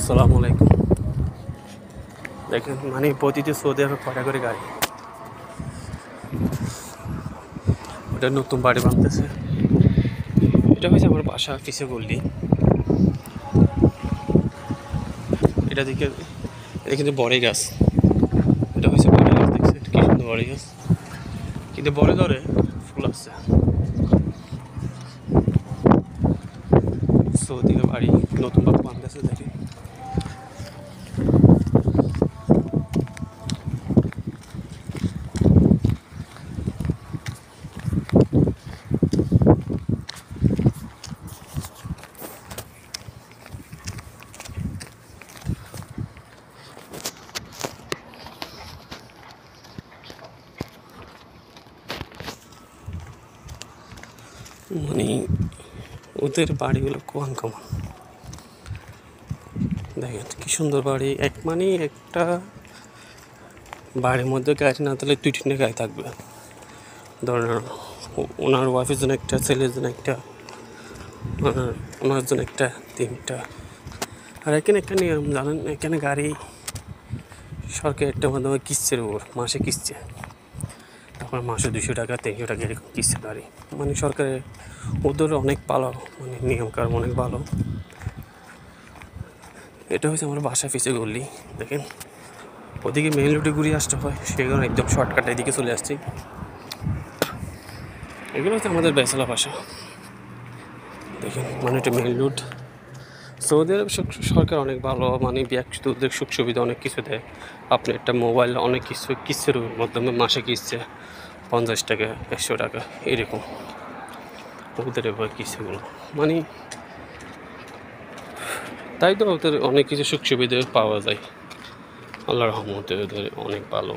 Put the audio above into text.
আসসালামু আলাইকুম। দেখেন মানে প্রতিটি সৌদি আরবে কয়টা করে গাড়ি, ওটা নতুন বাড়ি বানতেছে। এটা হয়েছে আমার বাসা পিছে গল্লি। এটা দিকে এটা কিন্তু বড়ই গাছ, এটা হয়েছে বড়ই গাছ। দেখছে কি সুন্দর বড়ই গাছ, কিন্তু বড় ধরে ফুল আসছে। সৌদিকে বাড়ি নতুন ভাবে বানতেছে দেখে। মানে ওদের বাড়িগুলো কোয়ান কমান, দেখেন কি সুন্দর বাড়ি। মানে একটা বাড়ির মধ্যে গাড়ি না থাকলে 2-3টে গাড়ি থাকবে। ধরেন ওনার ওয়াইফের জন্য একটা, ছেলের জন্য একটা, ওনার জন্য একটা, 3টা। আর এখানে একটা নিয়ম জানেন, এখানে গাড়ি সরকার একটা মাধ্যমে কিস্তির উপর মাসে কিস্তি, তখন মাসে 200 টাকা 300 টাকা এরকম কিস্তি গাড়ি। মানে সরকারের ওদের অনেক ভালো, মানে নিয়মকানুন অনেক ভালো। এটা হচ্ছে আমার বাসা পিছিয়ে গল্লি। দেখেন ওদিকে মেইন রোডে ঘুরিয়ে আসতে হয়, সেই কারণে একদম শর্টকাট এদিকে চলে আসছি। এগুলো হচ্ছে আমাদের বেসালা বাসা। দেখেন মানে এটা মেইন রোড। সৌদি আরব সরকার অনেক ভালো, মানে ব্যক্তিদের সুখ সুবিধা অনেক কিছু দেয়। আপনি একটা মোবাইল অনেক কিছু কিস্তির মাধ্যমে মাসে কিস্তি 50 টাকা 100 টাকা এরকম ওদের এবার কিস্তিগুলো। মানে তাই তো ওদের অনেক কিছু সুখ সুবিধা পাওয়া যায়। আল্লাহর রহমতে ওদের অনেক ভালো।